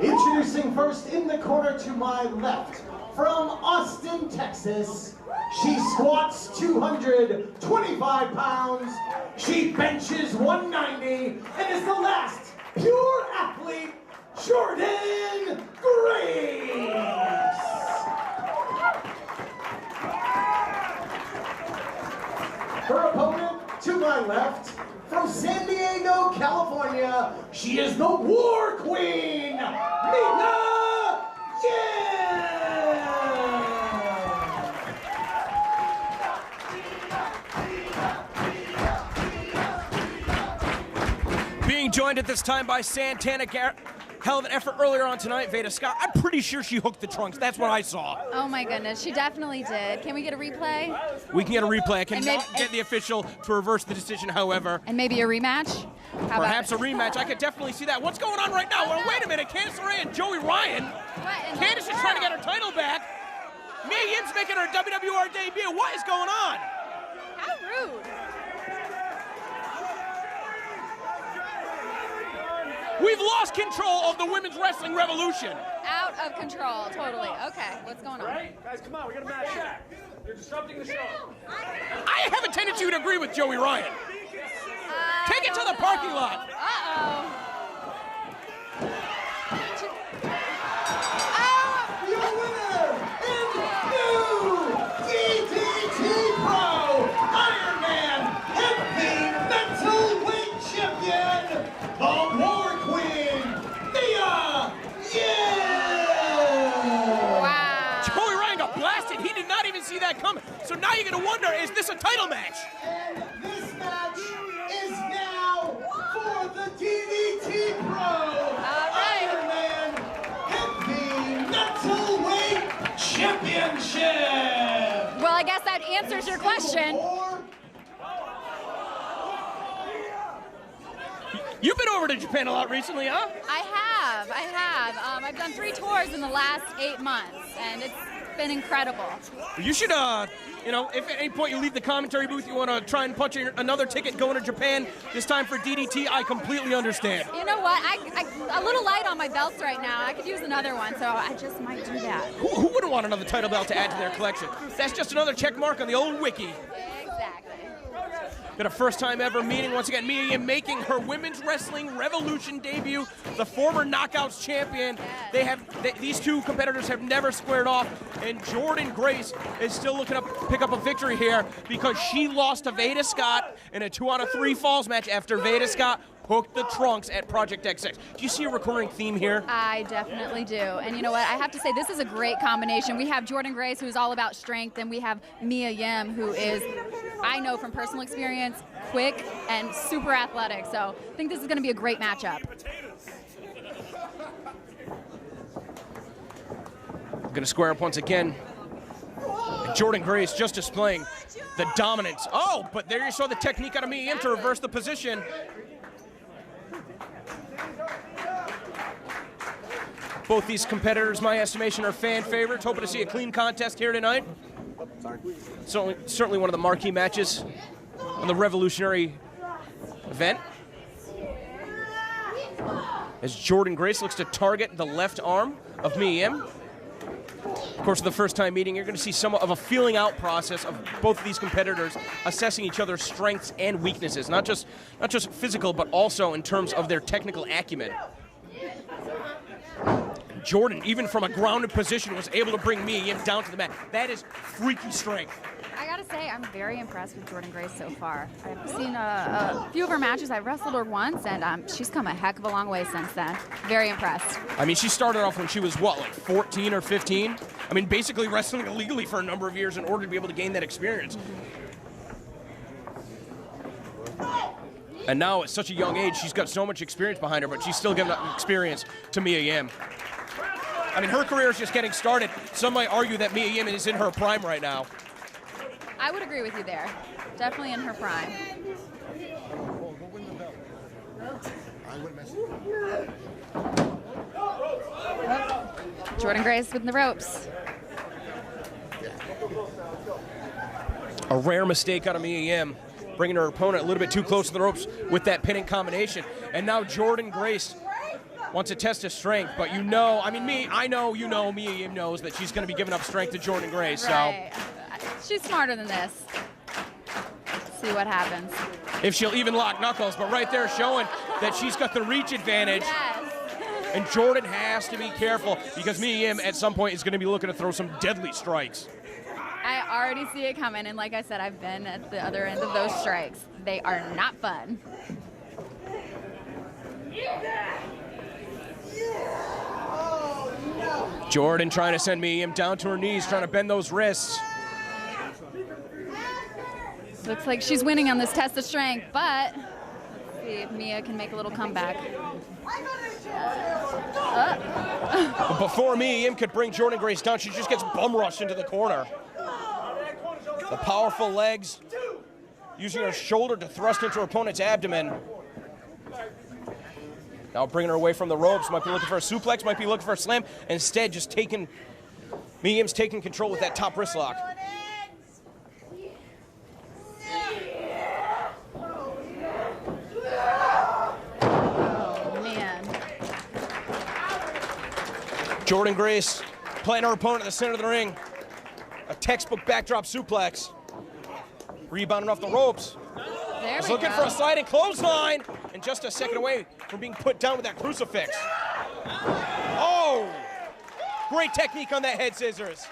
Introducing first in the corner to my left, from Austin, Texas, she squats 225 pounds, she benches 190, and is the last pure athlete, Jordynne Grace. Her opponent to my left, from San Diego, California, she is the War Queen, Being joined at this time by Santana, Garrett. Hell of an effort earlier on tonight, Veda Scott. I'm pretty sure she hooked the trunks. That's what I saw. Oh my goodness, she definitely did. Can we get a replay? We can get a replay. I cannot get the official to reverse the decision, however. And maybe a rematch? Perhaps a rematch. I could definitely see that. What's going on right now? Well, wait a minute. Candice LeRae and Joey Ryan. Candice is trying to get her title back. Mia Yim's making her WWR debut. What is going on? How rude. We've lost control of the women's wrestling revolution. Out of control, totally. Okay, what's going on? Right? Guys, come on, we got a match. You're disrupting the show. I have a tendency to agree with Joey Ryan. Take it to the parking lot. Uh-oh. Your winner in new DDT Pro Iron Man Heavy Mental Weight Champion, the War Queen, Mia Yim! Wow. Joey Ryan got blasted. He did not even see that coming. So now you're going to wonder, is this a title match? And this match is now for the DDT Pro Iron Man Heavy Mental Weight Championship! Well, I guess that answers your question. You've been over to Japan a lot recently, huh? I have. I've done 3 tours in the last 8 months, and it's been incredible. You should, you know, if at any point you leave the commentary booth, you want to try and punch in another ticket going to Japan, this time for DDT, I completely understand. You know what? I a little light on my belts right now. I could use another one, so I just might do that. Who wouldn't want another title belt to add to their collection? That's just another check mark on the old wiki. Exactly. Been a first time ever meeting. Once again, Mia Yim making her women's wrestling revolution debut, the former Knockouts champion. These two competitors have never squared off, and Jordynne Grace is still looking to pick up a victory here because she lost to Veda Scott in a 2 out of 3 falls match after Veda Scott hooked the trunks at Project XX. Do you see a recurring theme here? I definitely do. And you know what? I have to say, this is a great combination. We have Jordynne Grace, who's all about strength, and we have Mia Yim, who is, I know from personal experience, quick and super athletic. So I think this is going to be a great matchup. Going to square up once again. And Jordynne Grace just displaying the dominance. Oh, but there you saw the technique out of Mia Yim to reverse the position. Both these competitors, my estimation, are fan favorites. Hoping to see a clean contest here tonight. Certainly one of the marquee matches on the revolutionary event. As Jordynne Grace looks to target the left arm of Mia Yim. Of course, for the first time meeting, you're going to see somewhat of a feeling out process of both of these competitors assessing each other's strengths and weaknesses, not just physical, but also in terms of their technical acumen. Jordynne, even from a grounded position, was able to bring Mia Yim down to the mat. That is freaky strength. I gotta say, I'm very impressed with Jordynne Grace so far. I've seen a few of her matches. I've wrestled her once, and she's come a heck of a long way since then. Very impressed. I mean, she started off when she was, what, like 14 or 15? I mean, basically wrestling illegally for a number of years in order to be able to gain that experience. And now, at such a young age, she's got so much experience behind her, but she's still giving that experience to Mia Yim. I mean, her career is just getting started. Some might argue that Mia Yim is in her prime right now. I would agree with you there. Definitely in her prime. Jordynne Grace with the ropes. A rare mistake out of Mia Yim, bringing her opponent a little bit too close to the ropes with that pinning combination. And now Jordynne Grace wants to test his strength, but you know, I mean, I know, you know, Mia Yim knows that she's going to be giving up strength to Jordynne Grace. Right. So she's smarter than this. Let's see what happens. If she'll even lock knuckles, but right there showing that she's got the reach advantage. Yes. And Jordynne has to be careful because Mia Yim at some point is going to be looking to throw some deadly strikes. I already see it coming, and like I said, I've been at the other end of those strikes. They are not fun. Jordynne trying to send Mia Yim down to her knees, trying to bend those wrists. Looks like she's winning on this test of strength, but let's see if Mia can make a little comeback. But before Mia Yim could bring Jordynne Grace down, she just gets bum rushed into the corner. The powerful legs, using her shoulder to thrust into her opponent's abdomen. Now bringing her away from the ropes, might be looking for a suplex, might be looking for a slam. Instead, just Mia Yim's taking control with that top wrist lock. Oh, man. Jordynne Grace playing her opponent at the center of the ring. A textbook backdrop suplex. Rebounding off the ropes. There He's we looking go. for a sliding clothesline. And just a second away from being put down with that crucifix. Oh! Great technique on that head scissors.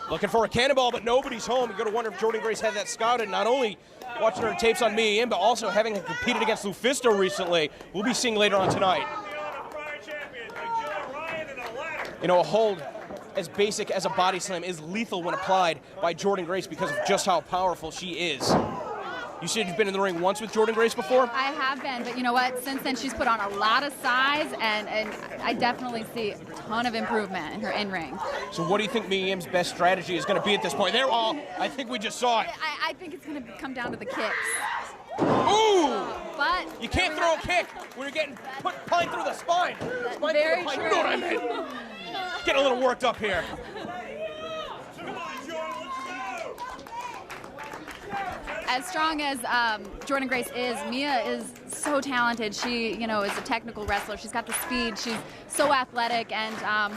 Looking for a cannonball, but nobody's home. You're going to wonder if Jordynne Grace had that scouted. Not only watching her tapes on Mia Yim, but also having competed against LuFisto recently. We'll be seeing later on tonight. You know, a hold as basic as a body slam is lethal when applied by Jordynne Grace because of just how powerful she is. You said you've been in the ring once with Jordynne Grace before? I have been, but you know what? Since then, she's put on a lot of size, and I definitely see a ton of improvement in her in-ring. So what do you think Mia Yim's best strategy is going to be at this point? There, I think we just saw it. I think it's going to come down to the kicks. Ooh! But You can't throw a kick when you're getting pine through the spine. Spine Very through the pine. true. You know what I meant. Get a little worked up here. As strong as Jordynne Grace is, Mia is so talented. She, you know, is a technical wrestler. She's got the speed. She's so athletic, and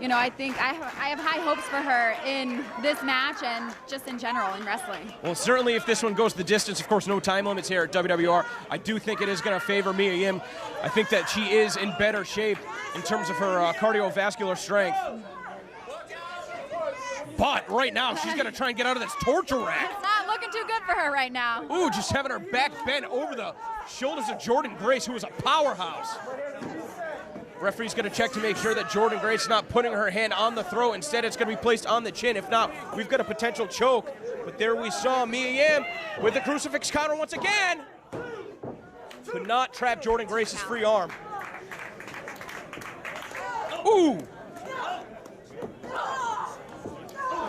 you know, I think I have high hopes for her in this match and just in general in wrestling. Well, certainly if this one goes the distance, of course, no time limits here at WWR. I do think it is going to favor Mia Yim. I think that she is in better shape in terms of her cardiovascular strength. But right now, she's going to try and get out of this torture rack. It's not looking too good for her right now. Ooh, just having her back bent over the shoulders of Jordynne Grace, who is a powerhouse. Referee's going to check to make sure that Jordynne Grace is not putting her hand on the throat. Instead, it's going to be placed on the chin. If not, we've got a potential choke. But there we saw Mia Yim with the crucifix counter once again. Could not trap Jordynne Grace's free arm. Ooh!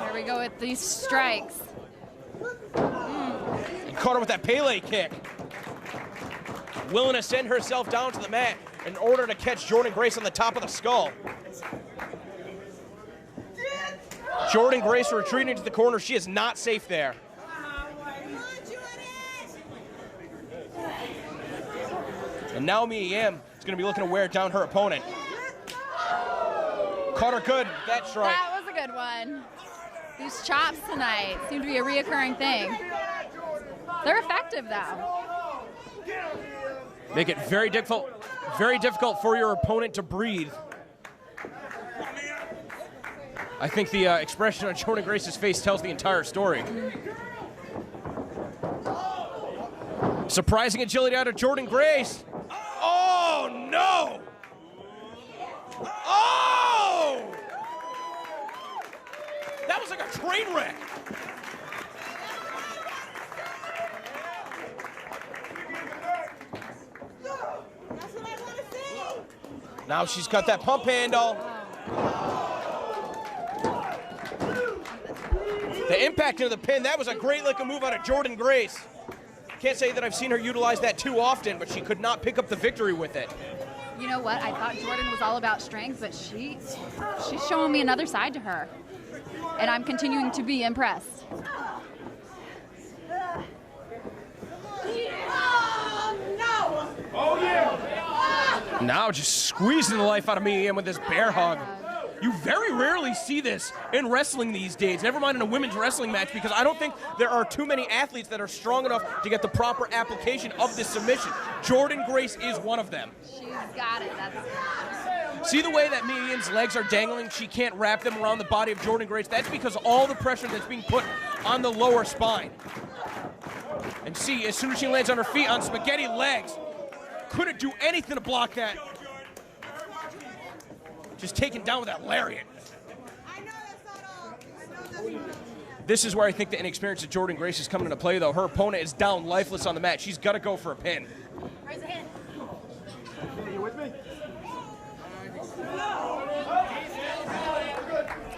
Here we go with these strikes. And caught her with that Pele kick. Willing to send herself down to the mat in order to catch Jordynne Grace on the top of the skull. Jordynne Grace retreating to the corner. She is not safe there. And now Mia Yim is going to be looking to wear down her opponent. Caught her good, that strike. That was a good one. These chops tonight seem to be a reoccurring thing. They're effective, though. Make it very difficult for your opponent to breathe. I think the expression on Jordynne Grace's face tells the entire story. Surprising agility out of Jordynne Grace. Oh, no! Oh! That was like a train wreck. Now she's got that pump handle. The impact into the pin, that was a great looking move out of Jordynne Grace. Can't say that I've seen her utilize that too often, but she could not pick up the victory with it. You know what? I thought Jordynne was all about strength, but she's showing me another side to her. And I'm continuing to be impressed. Now just squeezing the life out of Mia Yim with this bear hug. You very rarely see this in wrestling these days, never mind in a women's wrestling match, because I don't think there are too many athletes that are strong enough to get the proper application of this submission. Jordynne Grace is one of them. She's got it. See the way that Mia Yim's legs are dangling? She can't wrap them around the body of Jordynne Grace. That's because of all the pressure that's being put on the lower spine. And see, as soon as she lands on her feet on spaghetti legs, couldn't do anything to block that. Just taken down with that lariat. This is where I think the inexperience of Jordynne Grace is coming into play, though. Her opponent is down lifeless on the mat. She's got to go for a pin. Raise a hand. You with me?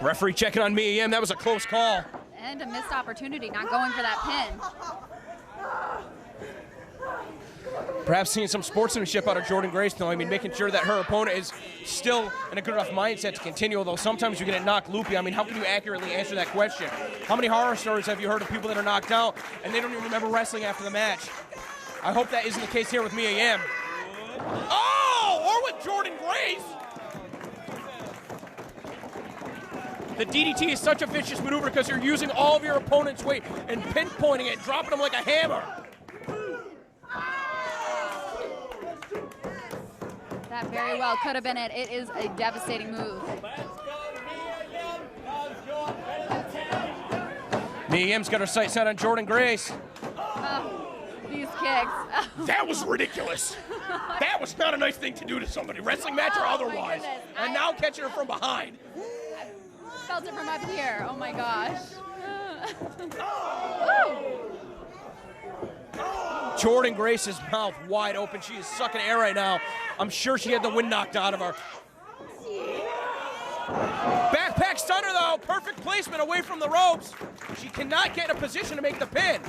Referee checking on Mia Yim. That was a close call. And a missed opportunity, not going for that pin. Perhaps seeing some sportsmanship out of Jordynne Grace, though. I mean, making sure that her opponent is still in a good enough mindset to continue, although sometimes you get knocked loopy. I mean, how can you accurately answer that question? How many horror stories have you heard of people that are knocked out and they don't even remember wrestling after the match? I hope that isn't the case here with Mia Yim. Oh, or with Jordynne Grace. The DDT is such a vicious maneuver because you're using all of your opponent's weight and pinpointing it, dropping them like a hammer. That very well could have been it. It is a devastating move. Mia Yim's got her sights set on Jordynne Grace. These kicks. That was ridiculous. That was not a nice thing to do to somebody, wrestling match or otherwise. And now catching her from behind. I felt it from up here. Oh my gosh. Jordynne Grace's mouth wide open. She is sucking air right now. I'm sure she had the wind knocked out of her. Backpack stunner, though. Perfect placement away from the ropes. She cannot get in a position to make the pin.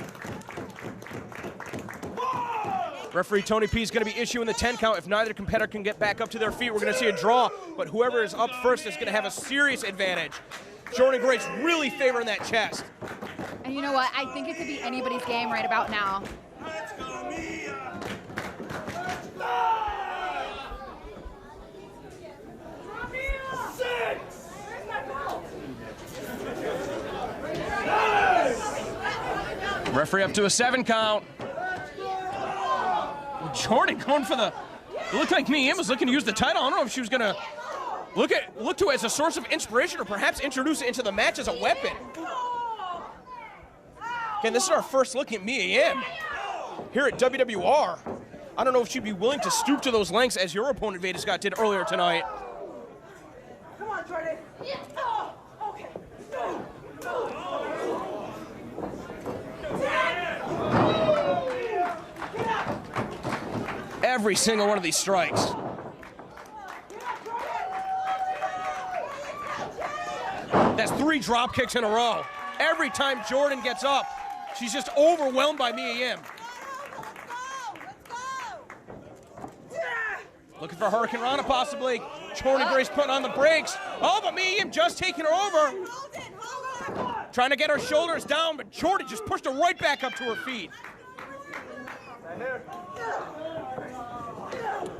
Referee Tony P is going to be issuing the 10 count. If neither competitor can get back up to their feet, we're going to see a draw. But whoever is up first is going to have a serious advantage. Jordynne Grace really favoring that chest. And you know what? I think it could be anybody's game right about now. Referee up to a 7 count. Jordynne going for the... It looked like Mia Yim was looking to use the title. I don't know if she was going to look to it as a source of inspiration or perhaps introduce it into the match as a weapon. Again, this is our first look at Mia Yim here at WWR. I don't know if she'd be willing to stoop to those lengths as your opponent, Veda Scott, did earlier tonight. Come on, Jordynne. Okay. Every single one of these strikes. That's 3 drop kicks in a row. Every time Jordynne gets up, she's just overwhelmed by Mia Yim. Looking for Hurricane Rana possibly. Jordynne Grace putting on the brakes. Oh, but Mia Yim just taking her over. Trying to get her shoulders down, but Jordynne just pushed her right back up to her feet.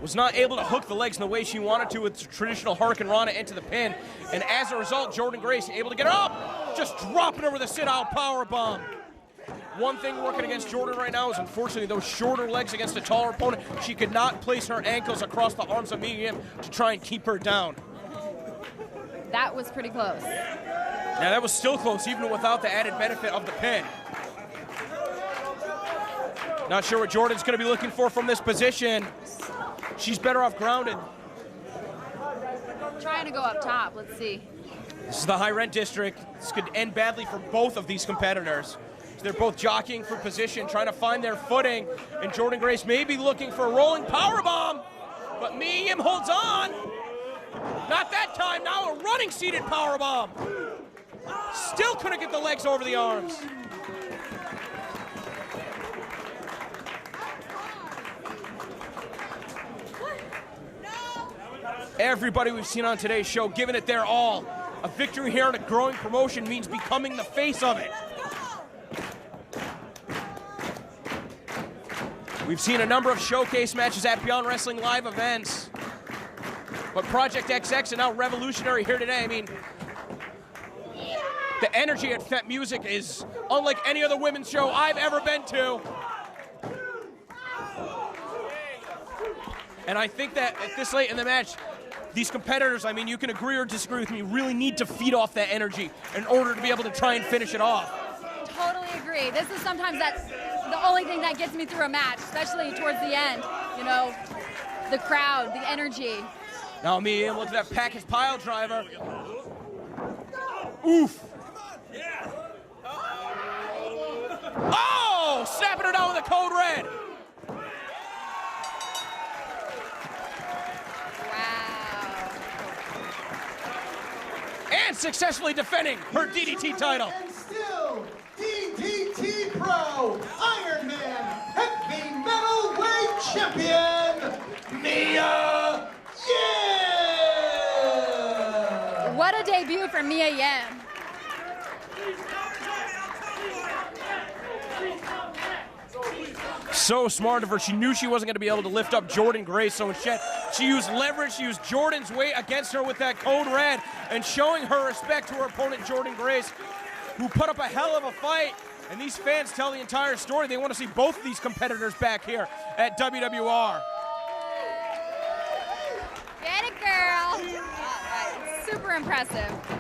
Was not able to hook the legs in the way she wanted to with the traditional Hurricane Rana into the pin. And as a result, Jordynne Grace able to get her up. Just dropping her with a sit-out powerbomb. One thing working against Jordynne right now is unfortunately those shorter legs against a taller opponent. She could not place her ankles across the arms of Mia Yim to try and keep her down. That was pretty close. Now that was still close even without the added benefit of the pin. Not sure what Jordynne's going to be looking for from this position. She's better off grounded. Trying to go up top. Let's see. This is the high rent district. This could end badly for both of these competitors. So they're both jockeying for position, trying to find their footing. And Jordynne Grace may be looking for a rolling powerbomb, but Mia Yim holds on. Not that time. Now a running seated powerbomb. Still couldn't get the legs over the arms. Everybody we've seen on today's show giving it their all. A victory here in a growing promotion means becoming the face of it. We've seen a number of showcase matches at Beyond Wrestling Live events. but Project XX and now Revolutionary here today. I mean, the energy at Fet Music is unlike any other women's show I've ever been to. And I think that at this late in the match, these competitors, I mean, you can agree or disagree with me, really need to feed off that energy in order to be able to try and finish it off. Totally agree. This is sometimes that's the only thing that gets me through a match, especially towards the end. You know, the crowd, the energy. Now Mia Yim, look at that package pile driver. Oof. Oh, snapping her down with a code red. Wow. And successfully defending her DDT title. And still, DDT Pro Iron Man Heavy Metalweight Champion, Mia Yim! What a debut for Mia Yim. So smart of her. She knew she wasn't going to be able to lift up Jordynne Grace, so instead she used leverage. She used Jordynne's weight against her with that code red and showing her respect to her opponent, Jordynne Grace, who put up a hell of a fight. And these fans tell the entire story. They want to see both of these competitors back here at WWR. Get it, girl. All right. Super impressive.